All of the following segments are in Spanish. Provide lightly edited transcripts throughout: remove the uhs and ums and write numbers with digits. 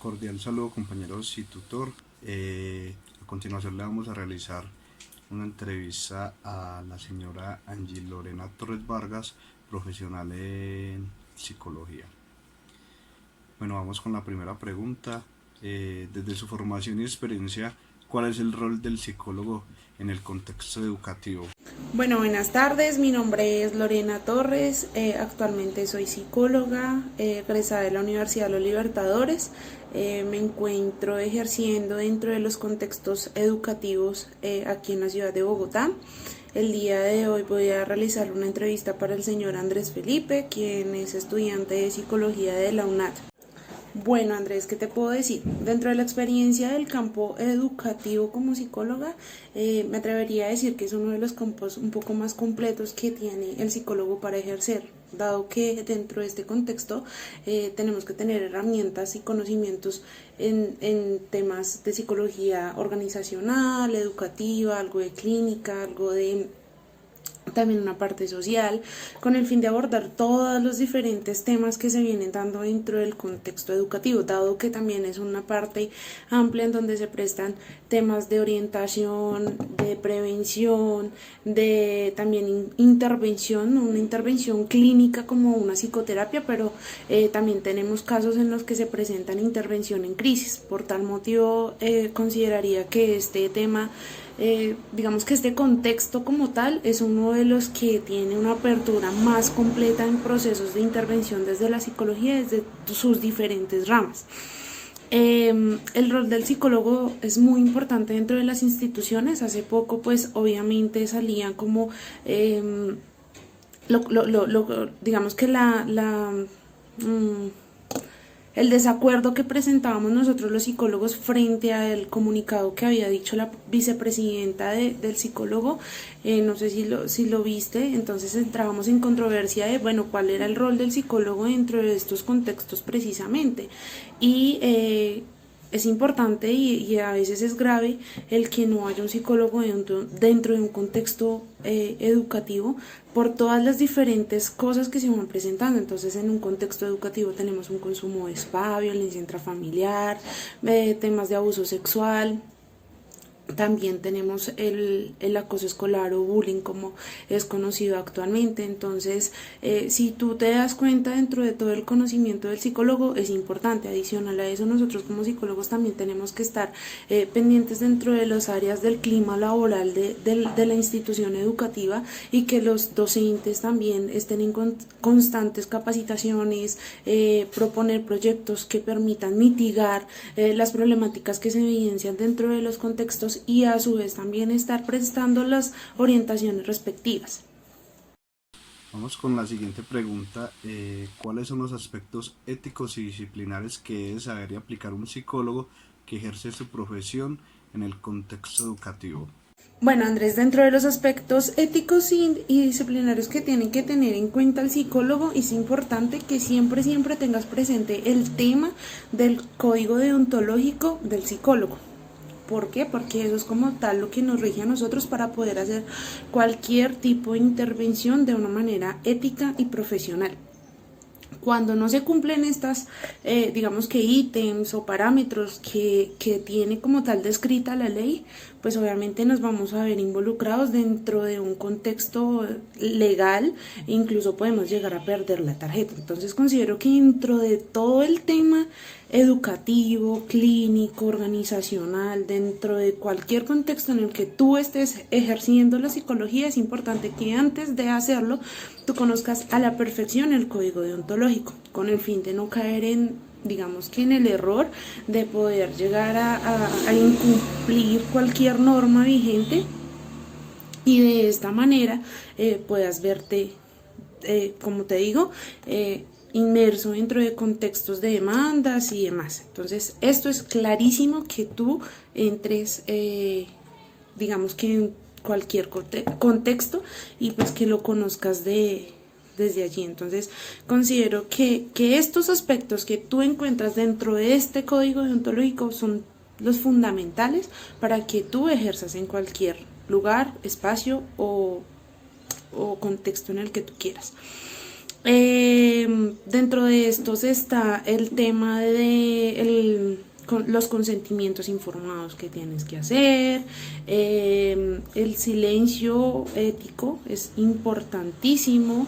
Cordial saludo, compañeros y tutor. A continuación le vamos a realizar una entrevista a la señora Angie Lorena Torres Vargas, profesional en psicología. Bueno, vamos con la primera pregunta. Desde su formación y experiencia, ¿cuál es el rol del psicólogo en el contexto educativo? Bueno, buenas tardes, mi nombre es Lorena Torres, actualmente soy psicóloga, egresada de la Universidad de los Libertadores, me encuentro ejerciendo dentro de los contextos educativos aquí en la ciudad de Bogotá. El día de hoy voy a realizar una entrevista para el señor Andrés Felipe, quien es estudiante de psicología de la UNAD. Bueno, Andrés, ¿qué te puedo decir? Dentro de la experiencia del campo educativo como psicóloga, me atrevería a decir que es uno de los campos un poco más completos que tiene el psicólogo para ejercer, dado que dentro de este contexto tenemos que tener herramientas y conocimientos en temas de psicología organizacional, educativa, algo de clínica, algo de también una parte social, con el fin de abordar todos los diferentes temas que se vienen dando dentro del contexto educativo, dado que también es una parte amplia en donde se prestan temas de orientación, de prevención, de también intervención, una intervención clínica como una psicoterapia, pero también tenemos casos en los que se presentan intervención en crisis. Por tal motivo, consideraría que este tema digamos que este contexto como tal es uno de los que tiene una apertura más completa en procesos de intervención desde la psicología, desde sus diferentes ramas. El rol del psicólogo es muy importante dentro de las instituciones. Hace poco pues obviamente salían como digamos que el desacuerdo que presentábamos nosotros los psicólogos frente al comunicado que había dicho la vicepresidenta del psicólogo, no sé si lo viste. Entonces entrábamos en controversia de, bueno, cuál era el rol del psicólogo dentro de estos contextos precisamente. Y es importante y a veces es grave el que no haya un psicólogo dentro de un contexto educativo por todas las diferentes cosas que se van presentando. Entonces, en un contexto educativo tenemos un consumo de spa, violencia intrafamiliar, temas de abuso sexual. También tenemos el acoso escolar o bullying, como es conocido actualmente. Entonces, si tú te das cuenta dentro de todo el conocimiento del psicólogo, es importante. Adicional a eso, nosotros como psicólogos también tenemos que estar pendientes dentro de las áreas del clima laboral de la institución educativa, y que los docentes también estén en constantes capacitaciones, proponer proyectos que permitan mitigar las problemáticas que se evidencian dentro de los contextos, y a su vez también estar prestando las orientaciones respectivas. Vamos con la siguiente pregunta. ¿Cuáles son los aspectos éticos y disciplinares que debe saber y aplicar un psicólogo que ejerce su profesión en el contexto educativo? Bueno, Andrés, dentro de los aspectos éticos y disciplinarios que tienen que tener en cuenta el psicólogo, es importante que siempre tengas presente el tema del código deontológico del psicólogo. ¿Por qué? Porque eso es como tal lo que nos rige a nosotros para poder hacer cualquier tipo de intervención de una manera ética y profesional. Cuando no se cumplen estas, digamos que ítems o parámetros que tiene como tal descrita la ley, pues obviamente nos vamos a ver involucrados dentro de un contexto legal e incluso podemos llegar a perder la tarjeta. Entonces considero que dentro de todo el tema educativo, clínico, organizacional, dentro de cualquier contexto en el que tú estés ejerciendo la psicología, es importante que antes de hacerlo tú conozcas a la perfección el código deontológico, con el fin de no caer digamos que en el error de poder llegar a incumplir cualquier norma vigente, y de esta manera puedas verte, como te digo, inmerso dentro de contextos de demandas y demás. Entonces, esto es clarísimo que tú entres, digamos que en cualquier contexto, y pues que lo conozcas desde allí. Entonces, considero que estos aspectos que tú encuentras dentro de este código deontológico son los fundamentales para que tú ejerzas en cualquier lugar, espacio o contexto en el que tú quieras. Dentro de estos está el tema de los consentimientos informados que tienes que hacer, el silencio ético es importantísimo.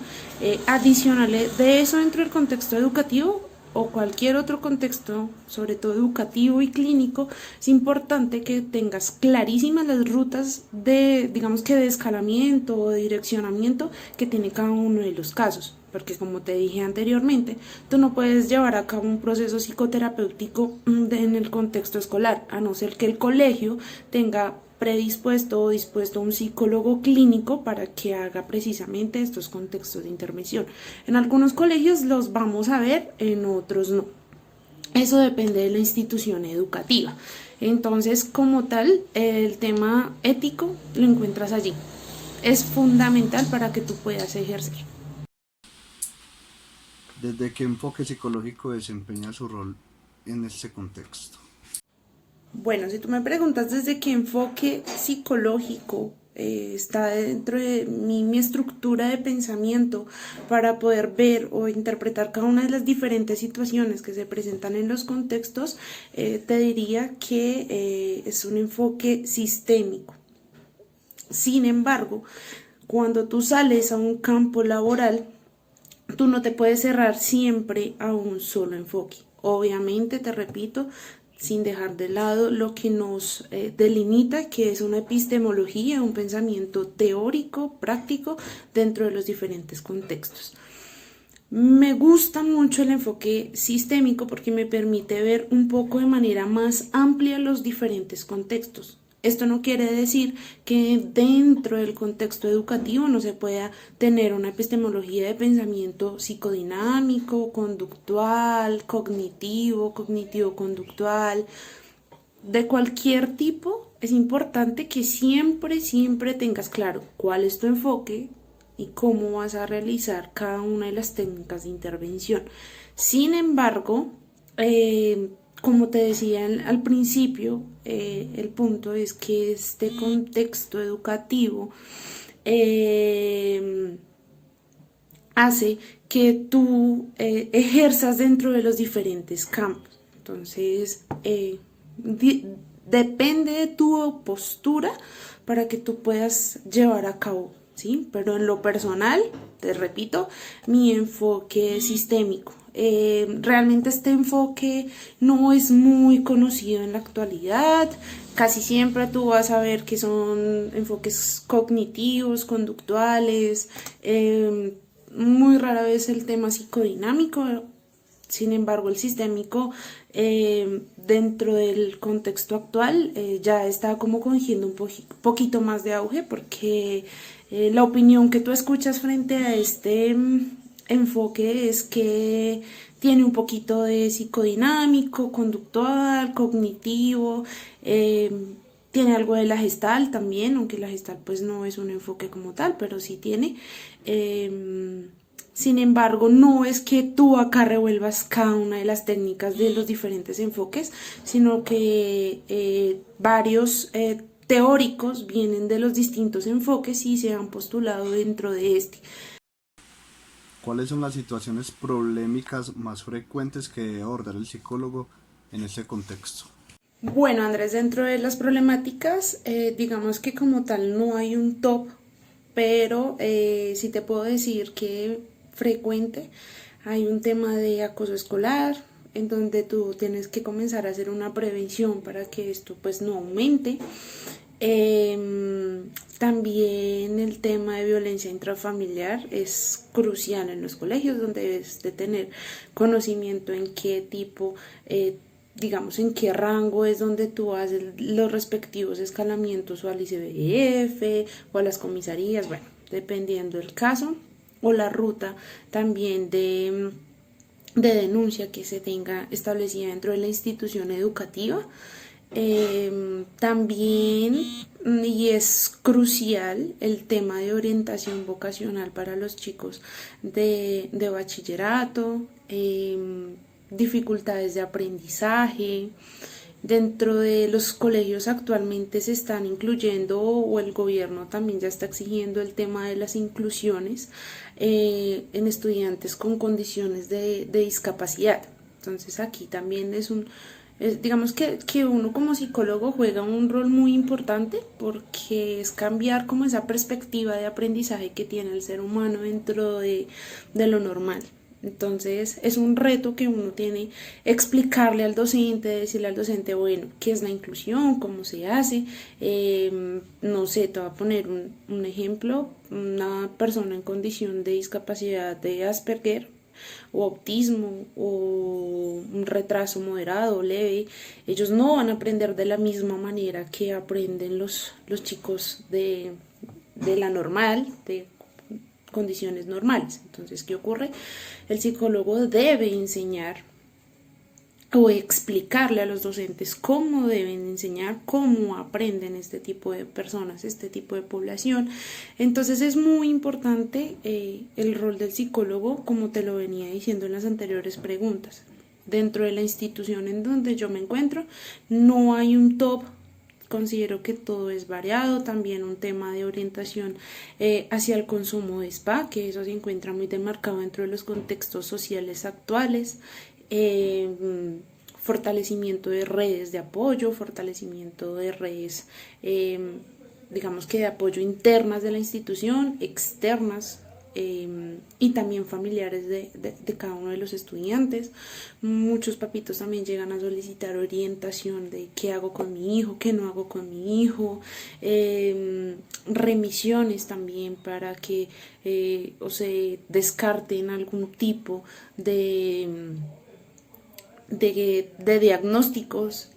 Adicional de eso, dentro del contexto educativo o cualquier otro contexto, sobre todo educativo y clínico, es importante que tengas clarísimas las rutas de, digamos que de escalamiento o de direccionamiento que tiene cada uno de los casos. Porque como te dije anteriormente, tú no puedes llevar a cabo un proceso psicoterapéutico en el contexto escolar, a no ser que el colegio tenga predispuesto o dispuesto a un psicólogo clínico para que haga precisamente estos contextos de intervención. En algunos colegios los vamos a ver, en otros no. Eso depende de la institución educativa. Entonces, como tal, el tema ético lo encuentras allí. Es fundamental para que tú puedas ejercer. ¿Desde qué enfoque psicológico desempeña su rol en este contexto? Bueno, si tú me preguntas desde qué enfoque psicológico está dentro de mi estructura de pensamiento para poder ver o interpretar cada una de las diferentes situaciones que se presentan en los contextos, te diría que es un enfoque sistémico. Sin embargo, cuando tú sales a un campo laboral, tú no te puedes cerrar siempre a un solo enfoque. Obviamente, te repito, sin dejar de lado lo que nos delimita, que es una epistemología, un pensamiento teórico, práctico, dentro de los diferentes contextos. Me gusta mucho el enfoque sistémico porque me permite ver un poco de manera más amplia los diferentes contextos. Esto no quiere decir que dentro del contexto educativo no se pueda tener una epistemología de pensamiento psicodinámico, conductual, cognitivo, cognitivo-conductual, de cualquier tipo. Es importante que siempre tengas claro cuál es tu enfoque y cómo vas a realizar cada una de las técnicas de intervención. Sin embargo, como te decía al principio, el punto es que este contexto educativo hace que tú ejerzas dentro de los diferentes campos. Entonces, depende de tu postura para que tú puedas llevar a cabo, ¿sí? Pero en lo personal, te repito, mi enfoque es sistémico. Realmente este enfoque no es muy conocido en la actualidad. Casi siempre tú vas a ver que son enfoques cognitivos, conductuales, muy rara vez el tema psicodinámico. Sin embargo, el sistémico dentro del contexto actual ya está como cogiendo un poquito más de auge porque la opinión que tú escuchas frente a este enfoque es que tiene un poquito de psicodinámico, conductual, cognitivo, tiene algo de la Gestalt también, aunque la Gestalt pues no es un enfoque como tal, pero sí tiene. Sin embargo, no es que tú acá revuelvas cada una de las técnicas de los diferentes enfoques, sino que varios teóricos vienen de los distintos enfoques y se han postulado dentro de este. ¿Cuáles son las situaciones problemáticas más frecuentes que debe abordar el psicólogo en este contexto? Bueno, Andrés, dentro de las problemáticas, digamos que como tal no hay un top, pero sí te puedo decir que frecuente hay un tema de acoso escolar, en donde tú tienes que comenzar a hacer una prevención para que esto pues no aumente. También el tema de violencia intrafamiliar es crucial en los colegios, donde debes de tener conocimiento en qué tipo, digamos en qué rango es donde tú haces los respectivos escalamientos o al ICBF o a las comisarías, bueno, dependiendo del caso, o la ruta también de denuncia que se tenga establecida dentro de la institución educativa. También, y es crucial, el tema de orientación vocacional para los chicos de bachillerato, dificultades de aprendizaje, Dentro de los colegios actualmente se están incluyendo, o el gobierno también ya está exigiendo el tema de las inclusiones en estudiantes con condiciones de discapacidad. Entonces aquí también digamos que uno como psicólogo juega un rol muy importante, porque es cambiar como esa perspectiva de aprendizaje que tiene el ser humano dentro de lo normal. Entonces es un reto que uno tiene explicarle al docente, decirle al docente, bueno, qué es la inclusión, cómo se hace. No sé, te voy a poner un ejemplo: una persona en condición de discapacidad de Asperger o autismo o un retraso moderado o leve, ellos no van a aprender de la misma manera que aprenden los chicos de la normal, de condiciones normales. Entonces, ¿qué ocurre? El psicólogo debe enseñar o explicarle a los docentes cómo deben enseñar, cómo aprenden este tipo de personas, este tipo de población. Entonces es muy importante el rol del psicólogo, como te lo venía diciendo en las anteriores preguntas. Dentro de la institución en donde yo me encuentro, no hay un top. Considero que todo es variado, también un tema de orientación hacia el consumo de spa, que eso se encuentra muy demarcado dentro de los contextos sociales actuales. Fortalecimiento de redes de apoyo, fortalecimiento de redes, digamos que de apoyo internas de la institución, externas, y también familiares de cada uno de los estudiantes. Muchos papitos también llegan a solicitar orientación de qué hago con mi hijo, qué no hago con mi hijo, remisiones también para que o se descarten algún tipo de diagnósticos,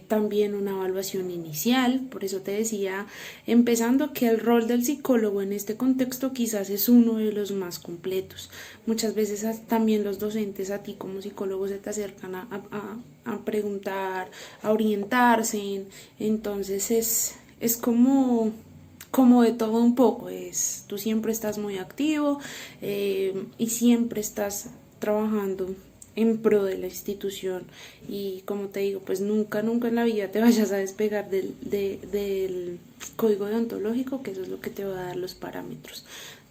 también una evaluación inicial. Por eso te decía empezando que el rol del psicólogo en este contexto quizás es uno de los más completos. Muchas veces también los docentes a ti como psicólogo se te acercan a preguntar, a orientarse. Entonces es como de todo un poco. Tú siempre estás muy activo y siempre estás trabajando en pro de la institución, y como te digo, pues nunca en la vida te vayas a despegar del código deontológico, que eso es lo que te va a dar los parámetros,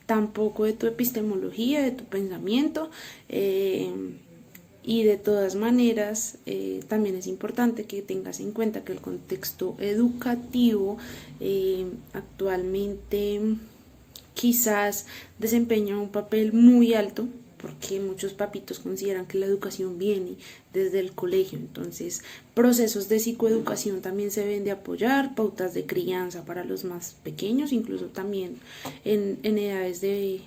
tampoco de tu epistemología, de tu pensamiento. Y de todas maneras, también es importante que tengas en cuenta que el contexto educativo actualmente quizás desempeña un papel muy alto, porque muchos papitos consideran que la educación viene desde el colegio. Entonces, procesos de psicoeducación también se deben de apoyar, pautas de crianza para los más pequeños, incluso también en edades de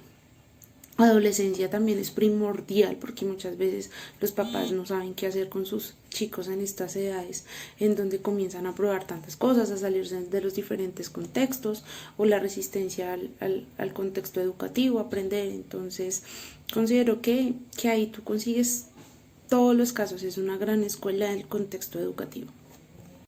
adolescencia también es primordial, porque muchas veces los papás no saben qué hacer con sus chicos en estas edades, en donde comienzan a probar tantas cosas, a salirse de los diferentes contextos, o la resistencia al contexto educativo, a aprender. Entonces considero que ahí tú consigues todos los casos, es una gran escuela del contexto educativo.